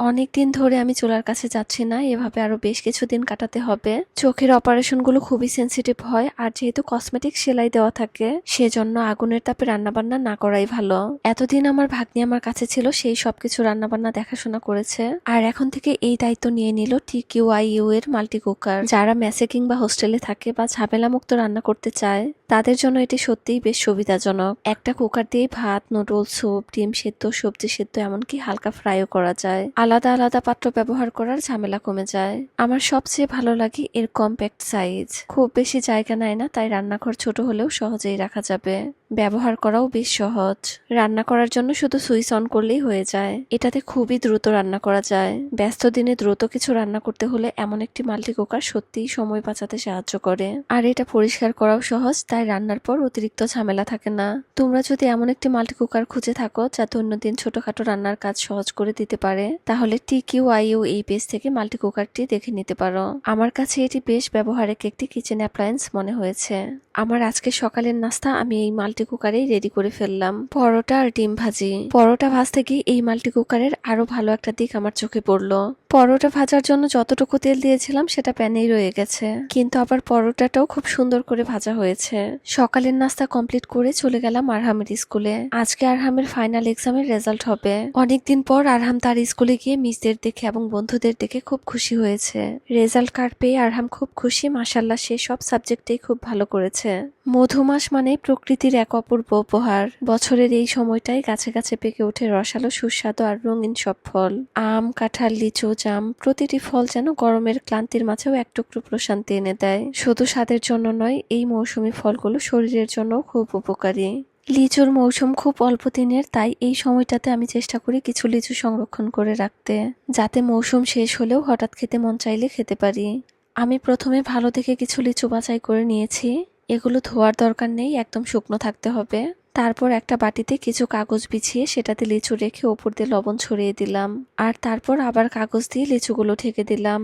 অনেকদিন ধরে আমি চুলার কাছে যাচ্ছি না, এভাবে আরো বেশ কিছুদিন কাটাতে হবে। চোখের অপারেশন গুলো খুবই সেনসিটিভ হয়, আর যেহেতু কসমেটিক সেলাই দেওয়া থাকে সেজন্য আগুনের তাপে রান্নাবান্না না করাই ভালো। এতদিন আমার ভাগ্নি আমার কাছে ছিল, সেই সবকিছু রান্নাবান্না দেখাশোনা করেছে, আর এখন থেকে এই দায়িত্ব নিয়ে নিল TQIU এর মাল্টি কুকার। যারা মেসে কিংবা হোস্টেলে থাকে বা ঝামেলা মুক্ত রান্না করতে চায় তাদের জন্য এটি সত্যিই বেশ সুবিধাজনক। একটা কুকার দিয়ে ভাত, নুডলস, স্যুপ, ডিম সেদ্ধ, সবজি সেদ্ধ, এমনকি হালকা ফ্রাইও করা যায়। আলাদা আলাদা পাত্র ব্যবহার করার ঝামেলা কমে যায়। আমার সবচেয়ে ভালো লাগে এর কম্প্যাক্ট সাইজ। খুব বেশি জায়গা নেয় না, তাই রান্নাঘর ছোট হলেও সহজেই রাখা যাবে। ব্যবহার করাও বেশ সহজ। রান্না করার জন্য শুধু সুইচ অন করলেই হয়ে যায়। এটাতে খুবই দ্রুত রান্না করা যায়। ব্যস্ত দিনে দ্রুত কিছু রান্না করতে হলে এমন একটি মাল্টি কুকার সত্যিই সময় বাঁচাতে সাহায্য করে। আর এটা পরিষ্কার করাও সহজ, তাই রান্নার পর অতিরিক্ত ঝামেলা থাকে না। তোমরা যদি এমন একটি মাল্টি কুকার খুঁজে থাকো যা দৈনন্দিন ছোটখাটো রান্নার কাজ সহজ করে দিতে পারে, তাহলে TQIU এই পেজ থেকে মাল্টি কুকারটি দেখে নিতে পারো। আমার কাছে এটি বেশ ব্যবহারিক একটি কিচেন অ্যাপ্লায়েন্স মনে হয়েছে। আমার আজকে সকালের নাস্তা আমি এই মাল্টি কুকারেই রেডি করে ফেললাম, পরোটা আর ডিম ভাজি। পরোটা ভাজতে গিয়ে এই মাল্টি কুকারের আরো ভালো একটা দিক আমার চোখে পড়লো। পরোটা ভাজার জন্য যতটুকু তেল দিয়েছিলাম সেটা প্যানেই রয়ে গেছে, কিন্তু আবার পরোটাটাও খুব সুন্দর করে ভাজা হয়েছে। সকালের নাস্তা কমপ্লিট করে চলে গেলাম আরহামের স্কুলে। আজকে আরহামের ফাইনাল এক্সামের রেজাল্ট হবে। অনেকদিন পর আরহাম তার স্কুলে গিয়ে মিসদের দেখে এবং বন্ধুদের দেখে খুব খুশি হয়েছে। রেজাল্ট কার্ড পেয়ে আরহাম খুব খুশি। মাশাআল্লাহ, সে সব সাবজেক্টেই খুব ভালো করেছে। মধুমাস মানে প্রকৃতির এক অপূর্ব উপহার। বছরের এই সময়টাই গাছে গাছে পেকে ওঠে রসালো, সুস্বাদু আর রঙিন সব ফল। আম, কাঁঠাল, লিচু, জাম, প্রতিটি ফল যেন গরমের ক্লান্তির মাঝেও এক টুকরো প্রশান্তি এনে দেয়। শুধু স্বাদের জন্য নয়, এই মৌসুমী ফলগুলো শরীরের জন্য খুব উপকারী। লিচুর মৌসুম খুব অল্প দিনের, তাই এই সময়টাতে আমি চেষ্টা করি কিছু লিচু সংরক্ষণ করে রাখতে, যাতে মৌসুম শেষ হলেও হঠাৎ খেতে মন চাইলে খেতে পারি। আমি প্রথমে ভালো দেখে কিছু লিচু বাছাই করে নিয়েছি। এগুলো ধোয়ার দরকার নেই, একদম শুকনো থাকতে হবে। তারপর একটা বাটিতে কিছু কাগজ বিছিয়ে সেটাতে লিচু রেখে ওপর দিয়ে লবণ ছড়িয়ে দিলাম, আর তারপর আবার কাগজ দিয়ে লিচুগুলো ঢেকে দিলাম।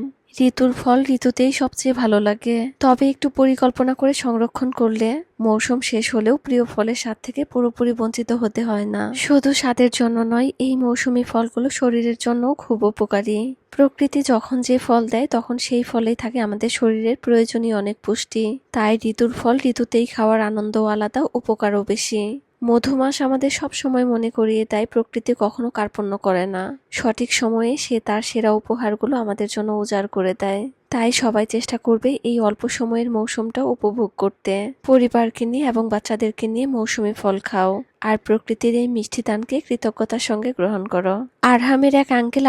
ঋতুর ফল ঋতুতেই সবচেয়ে ভালো লাগে, তবে একটু পরিকল্পনা করে সংরক্ষণ করলে মৌসুম শেষ হলেও প্রিয় ফলের স্বাদ থেকে পুরোপুরি বঞ্চিত হতে হয় না। শুধু স্বাদের জন্য নয়, এই মৌসুমী ফলগুলো শরীরের জন্যও খুব উপকারী। প্রকৃতি যখন যে ফল দেয় তখন সেই ফলেই থাকে আমাদের শরীরের প্রয়োজনীয় অনেক পুষ্টি। তাই ঋতুর ফল ঋতুতেই খাওয়ার আনন্দও আলাদা, উপকারও বেশি। মধুমাস আমাদের সব সময় মনে করিয়ে দেয় প্রকৃতি কখনো কার্পণ্য করে না। সঠিক সময়ে সে তার সেরা উপহারগুলো আমাদের জন্য উজাড় করে দেয়। তাই সবাই চেষ্টা করবে এই অল্প সময়ের মৌসুমটা উপভোগ করতে। পরিবারকে নিয়ে এবং বাচ্চাদেরকে নিয়ে মৌসুমী ফল খাও, আর প্রকৃতির এই মিষ্টি দানকে কৃতজ্ঞতার সঙ্গে গ্রহণ করো। আরহামের এক আঙ্কেল